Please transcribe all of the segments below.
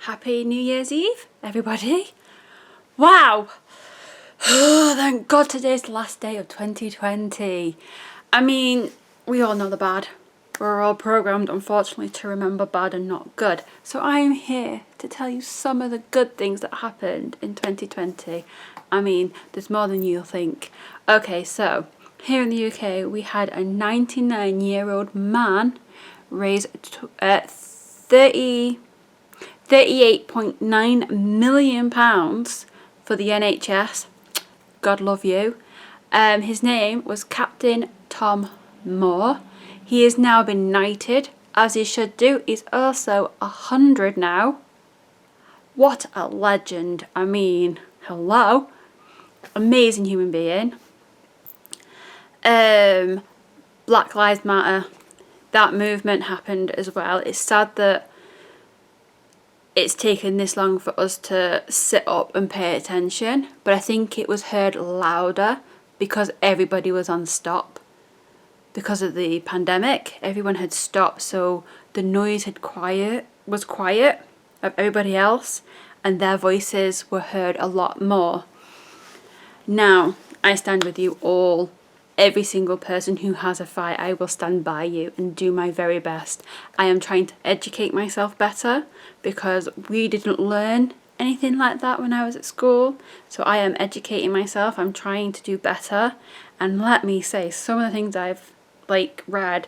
Happy New Year's Eve, everybody. Wow. Oh, thank God today's the last day of 2020. I mean, we all know the bad. We're all programmed, unfortunately, to remember bad and not good. So I'm here to tell you some of the good things that happened in 2020. I mean, there's more than you'll think. Okay, so here in the UK, we had a 99-year-old man raise 38.9 million pounds for the NHS. God love you. His name was Captain Tom Moore. He has now been knighted, as he should do. He's also 100 now. What a legend. I mean, hello. Amazing human being. Black Lives Matter. That movement happened as well. It's sad that it's taken this long for us to sit up and pay attention, but I think it was heard louder because everybody was on stop. Because of the pandemic, everyone had stopped, so the noise was quiet of everybody else, and their voices were heard a lot more. Now, I stand with you all. Every single person who has a fight, I will stand by you and do my very best. I am trying to educate myself better because we didn't learn anything like that when I was at school. So I am educating myself. I'm trying to do better. And let me say, some of the things I've read,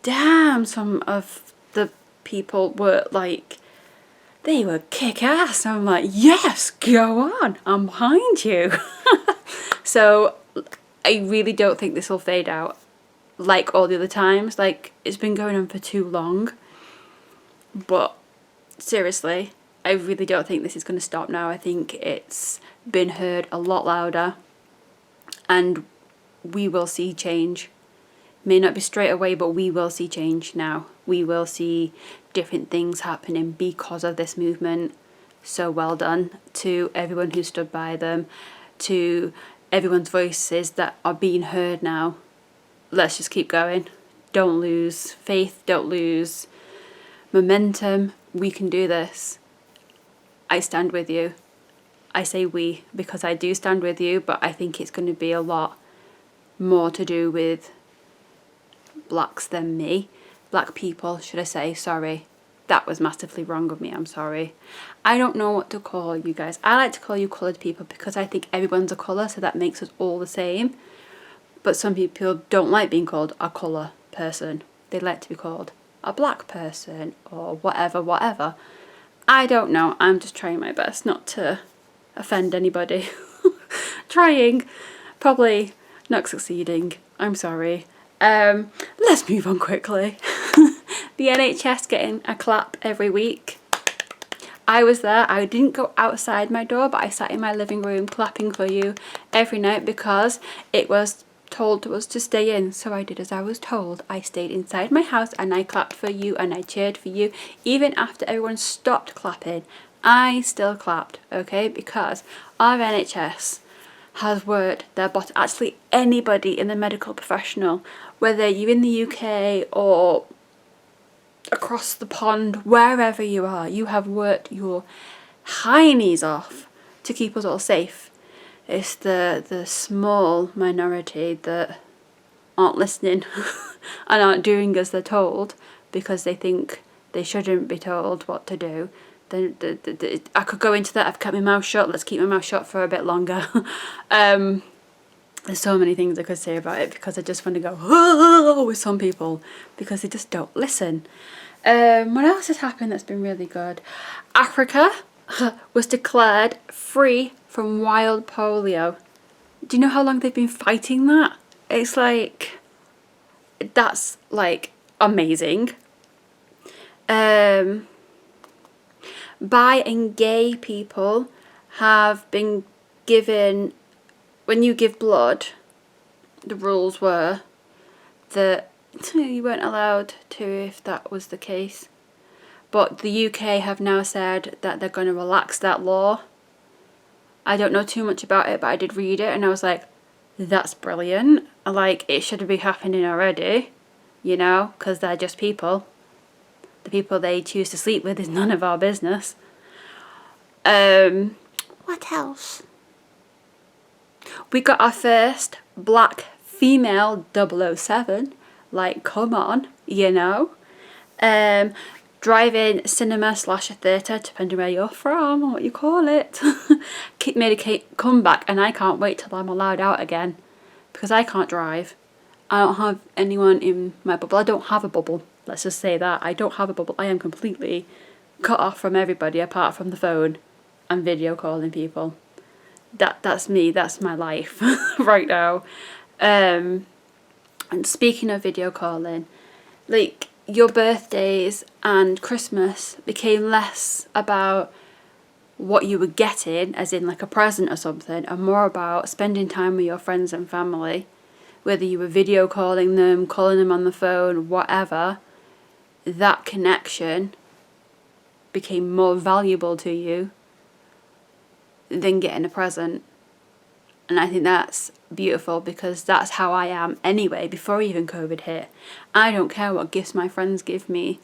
damn, some of the people were they were kick ass. I'm like, yes, go on. I'm behind you. So I really don't think this will fade out like all the other times. It's been going on for too long. But seriously, I really don't think this is going to stop now. I think it's been heard a lot louder and we will see change. May not be straight away, but we will see change now. We will see different things happening because of this movement. So well done to everyone who stood by them, to everyone's voices that are being heard now. Let's just keep going. Don't lose faith, don't lose momentum. We can do this. I stand with you. I say we because I do stand with you, but I think it's going to be a lot more to do with blacks than me. Black people, should I say, sorry. That was massively wrong of me, I'm sorry. I don't know what to call you guys. I like to call you coloured people because I think everyone's a colour, so that makes us all the same. But some people don't like being called a colour person. They like to be called a black person or whatever. I don't know. I'm just trying my best not to offend anybody. Trying. Probably not succeeding. I'm sorry. Let's move on quickly. The NHS getting a clap every week. I was there. I didn't go outside my door, but I sat in my living room clapping for you every night because it was told to us to stay in. So I did as I was told. I stayed inside my house and I clapped for you and I cheered for you. Even after everyone stopped clapping, I still clapped, okay? Because our NHS has worked their bottom. Actually, anybody in the medical professional, whether you're in the UK or across the pond, wherever you are, you have worked your heinies off to keep us all safe. It's the small minority that aren't listening and aren't doing as they're told because they think they shouldn't be told what to do. I could go into that. I've kept my mouth shut. Let's keep my mouth shut for a bit longer. There's so many things I could say about it because I just want to go with some people because they just don't listen. What else has happened that's been really good? Africa was declared free from wild polio. Do you know how long they've been fighting that? It's that's amazing. Bi and gay people have been given, when you give blood, the rules were that you weren't allowed to if that was the case. But the UK have now said that they're going to relax that law. I don't know too much about it, but I did read it and I was like, that's brilliant. It should be happening already, because they're just people. The people they choose to sleep with is none of our business. What else? We got our first black female 007. Like, come on, you know. Drive-in cinema / a theatre, depending where you're from or what you call it. Made a comeback, and I can't wait till I'm allowed out again, because I can't drive. I don't have anyone in my bubble. I don't have a bubble. Let's just say that. I don't have a bubble. I am completely cut off from everybody apart from the phone and video calling people. That's me. That's my life right now. And speaking of video calling, like, your birthdays and Christmas became less about what you were getting, as in like a present or something, and more about spending time with your friends and family. Whether you were video calling them on the phone, whatever, that connection became more valuable to you than getting a present. And I think that's beautiful, because that's how I am anyway, before even COVID hit. I don't care what gifts my friends give me.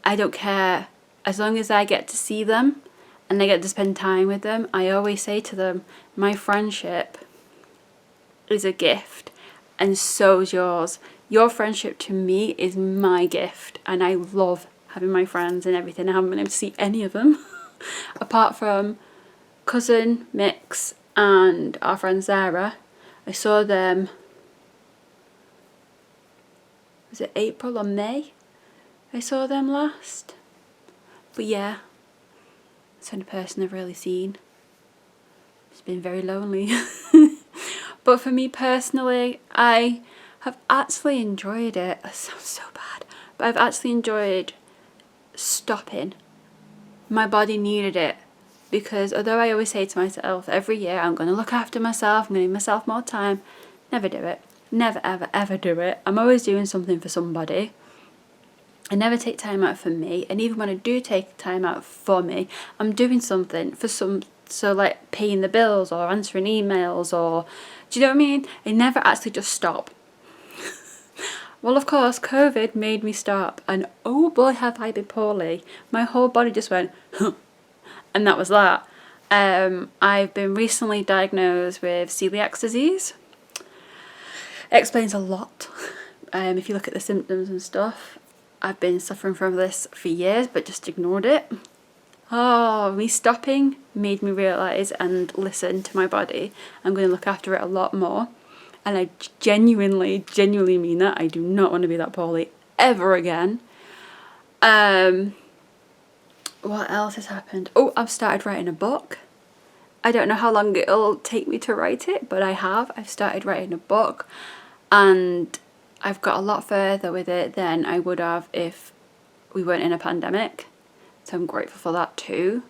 I don't care. As long as I get to see them and I get to spend time with them, I always say to them, my friendship is a gift, and so's yours. Your friendship to me is my gift, and I love having my friends and everything. I haven't been able to see any of them apart from cousin Mix and our friend Sarah. I saw them, was it April or May? I saw them last. But yeah, it's the only person I've really seen. It's been very lonely. But for me personally, I have actually enjoyed it. That sounds so bad. But I've actually enjoyed stopping. My body needed it. Because although I always say to myself every year, I'm going to look after myself, I'm going to give myself more time, never do it. Never, ever, ever do it. I'm always doing something for somebody. I never take time out for me. And even when I do take time out for me, I'm doing something for so like paying the bills or answering emails, or, do you know what I mean? I never actually just stop. Well, of course, COVID made me stop. And oh boy, have I been poorly. My whole body just went, huh. And that was that. I've been recently diagnosed with celiac disease. It explains a lot. If you look at the symptoms and stuff, I've been suffering from this for years, but just ignored it. Oh, me stopping made me realise and listen to my body. I'm going to look after it a lot more. And I genuinely mean that. I do not want to be that poorly ever again. What else has happened? Oh, I've started writing a book. I don't know how long it'll take me to write it, but I have. I've started writing a book, and I've got a lot further with it than I would have if we weren't in a pandemic. So I'm grateful for that too.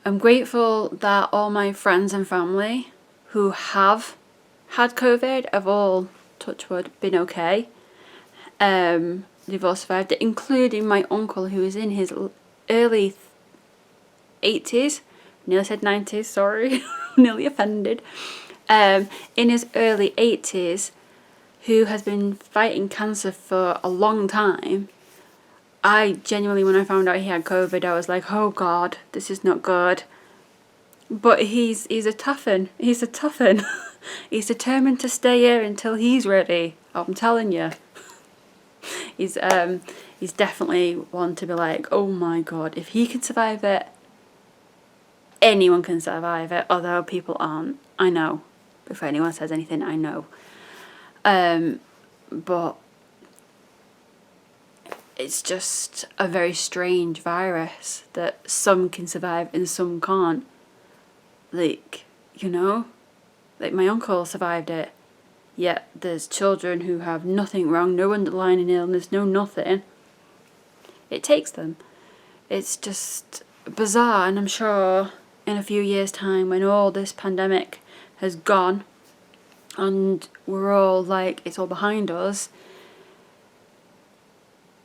I'm grateful that all my friends and family who have had COVID have all, touch wood, been okay. They've all survived it, including my uncle, who is in his early 80s. Nearly said 90s, sorry. Nearly offended. In his early 80s, who has been fighting cancer for a long time. I genuinely, when I found out he had COVID, I was like, oh God, this is not good. But he's a toughen. He's a toughen. He's determined to stay here until he's ready. I'm telling you. He's definitely one to be like, oh my God, if he can survive it, anyone can survive it, although people aren't. I know. Before anyone says anything, I know. But it's just a very strange virus that some can survive and some can't. Like, you know, like my uncle survived it. Yet there's children who have nothing wrong, no underlying illness, no nothing. It takes them. It's just bizarre, and I'm sure in a few years' time, when all this pandemic has gone and we're all like, it's all behind us,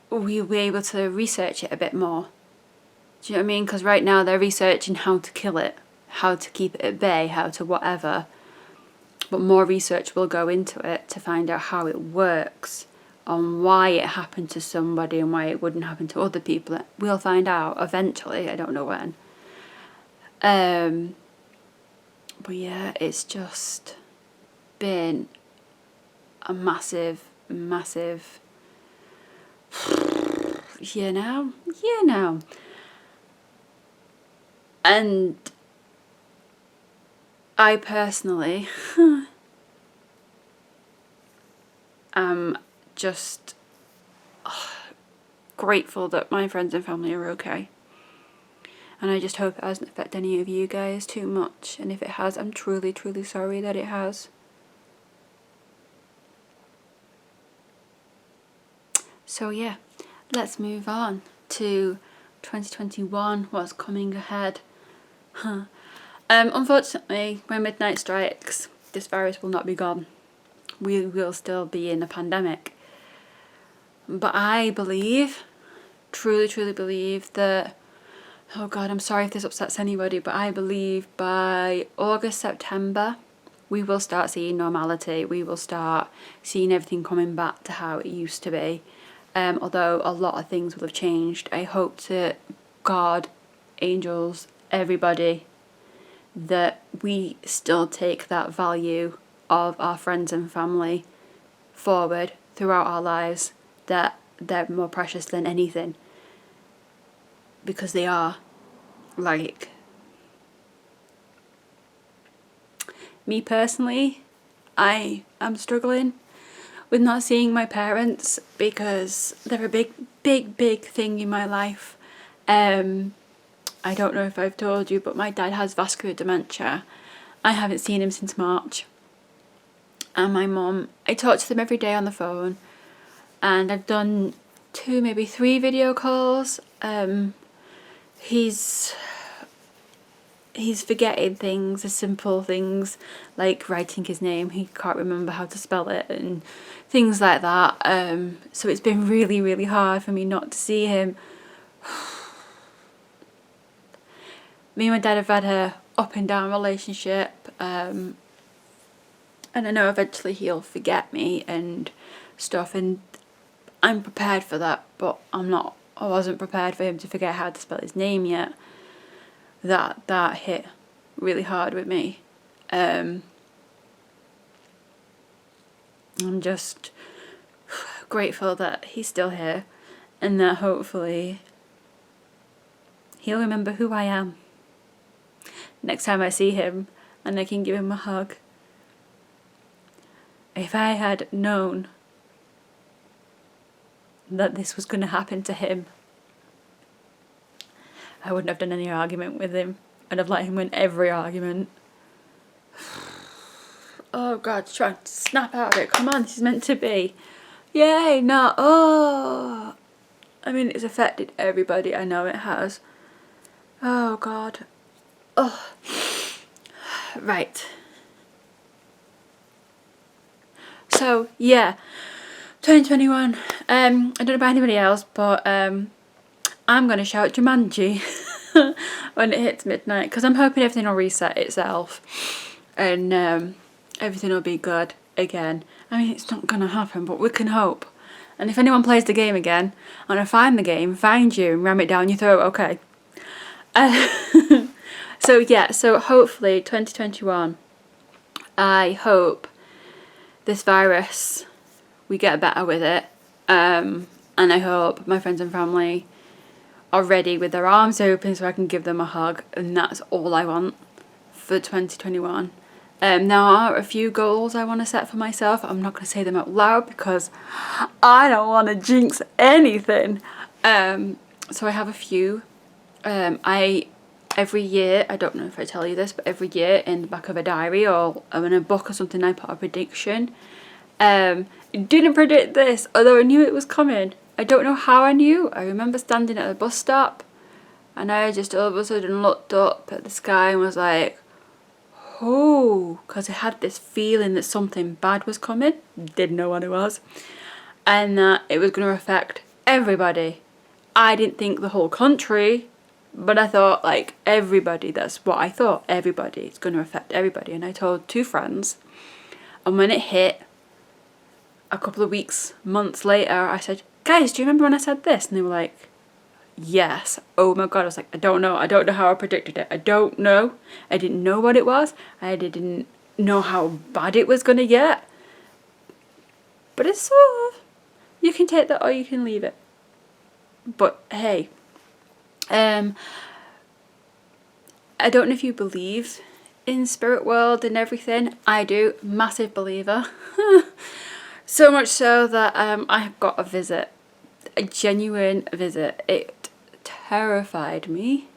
we'll be able to research it a bit more. Do you know what I mean? Because right now they're researching how to kill it, how to keep it at bay, how to whatever. But more research will go into it to find out how it works on why it happened to somebody and why it wouldn't happen to other people. We'll find out eventually, I don't know when. But yeah, it's just been a massive year now. And I personally am just grateful that my friends and family are okay. And I just hope it hasn't affected any of you guys too much. And if it has, I'm truly sorry that it has. So yeah, let's move on to 2021, what's coming ahead. Unfortunately, when midnight strikes, this virus will not be gone. We will still be in a pandemic. But I believe, truly believe that, oh God, I'm sorry if this upsets anybody, but I believe by August, September, we will start seeing normality. We will start seeing everything coming back to how it used to be. Although a lot of things will have changed. I hope to God, angels, everybody, that we still take that value of our friends and family forward throughout our lives, that they're more precious than anything. Because they are. Like, me personally, I am struggling with not seeing my parents because they're a big thing in my life. I don't know if I've told you, but my dad has vascular dementia. I haven't seen him since March. And my mum, I talk to them every day on the phone, and I've done 2, maybe 3 video calls. He's forgetting things, the simple things like writing his name. He can't remember how to spell it and things like that. So it's been really hard for me not to see him. Me and my dad have had a up and down relationship, and I know eventually he'll forget me and stuff, and I'm prepared for that, but I wasn't prepared for him to forget how to spell his name yet. That hit really hard with me. I'm just grateful that he's still here, and that hopefully he'll remember who I am next time I see him, and I can give him a hug. If I had known that this was going to happen to him, I wouldn't have done any argument with him. I'd have let him win every argument. Oh God, trying to snap out of it. Come on, this is meant to be. Yay, no, oh. I mean, it's affected everybody, I know it has. Oh God. Oh. Right. So, yeah. 2021. I don't know about anybody else, but I'm going to shout Jumanji when it hits midnight, because I'm hoping everything will reset itself and everything will be good again. I mean, it's not going to happen, but we can hope. And if anyone plays the game again, I'm going to find the game, find you, and ram it down your throat, okay? So yeah, so hopefully 2021, I hope this virus, we get better with it, and I hope my friends and family are ready with their arms open so I can give them a hug, and that's all I want for 2021. There are a few goals I want to set for myself. I'm not going to say them out loud because I don't want to jinx anything. So I have a few. Every year, I don't know if I tell you this, but every year in the back of a diary or in a book or something, I put a prediction. Didn't predict this, although I knew it was coming. I don't know how I knew. I remember standing at the bus stop and I just all of a sudden looked up at the sky and was like, oh, because I had this feeling that something bad was coming. Didn't know what it was. And that it was going to affect everybody. I didn't think the whole country, but I thought like everybody. That's what I thought. Everybody. It's going to affect everybody. And I told 2 friends. And when it hit, a couple of weeks, months later, I said, guys, do you remember when I said this? And they were like, yes. Oh my God. I was like, I don't know how I predicted it. I don't know. I didn't know what it was. I didn't know how bad it was going to get. But it's sort of, you can take that or you can leave it. But hey, I don't know if you believe in spirit world and everything. I do, massive believer. So much so that I got a visit, a genuine visit. It terrified me,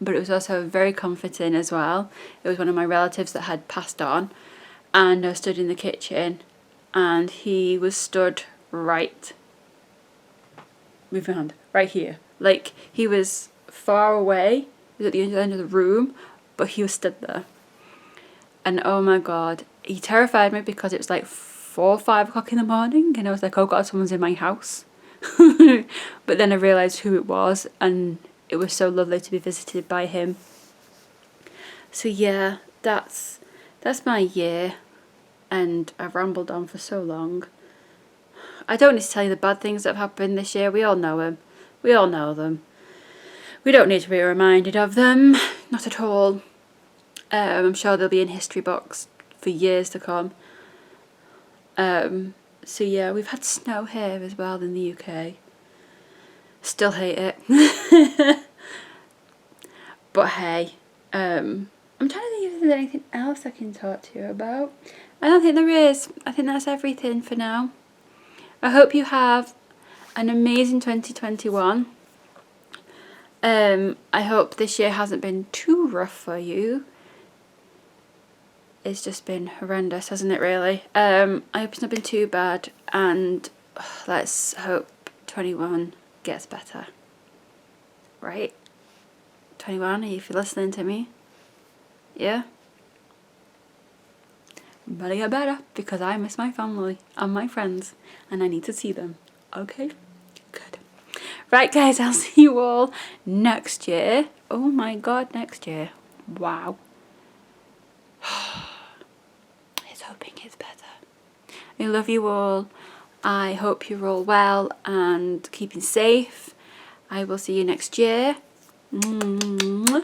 but it was also very comforting as well. It was one of my relatives that had passed on, and I stood in the kitchen and he was stood right, move your hand, right here. Like, he was far away, he was at the end of the room, but he was stood there. And oh my God, he terrified me because it was like 4 or 5 o'clock in the morning, and I was like, oh God, someone's in my house. But then I realised who it was, and it was so lovely to be visited by him. So yeah, that's my year, and I've rambled on for so long. I don't need to tell you the bad things that have happened this year. We all know them. We all know them. We don't need to be reminded of them. Not at all. I'm sure they'll be in history books for years to come. So yeah, we've had snow here as well in the UK. Still hate it. But hey, I'm trying to think if there's anything else I can talk to you about. I don't think there is. I think that's everything for now. I hope you have an amazing 2021. I hope this year hasn't been too rough for you. It's just been horrendous, hasn't it, really? I hope it's not been too bad, and let's hope 21 gets better. Right? 21, if you're listening to me. Yeah? Better get better, because I miss my family and my friends, and I need to see them. Okay? Good. Right, guys, I'll see you all next year. Oh my God, next year. Wow. Here's hoping it's better. I love you all. I hope you're all well and keeping safe. I will see you next year. Bye.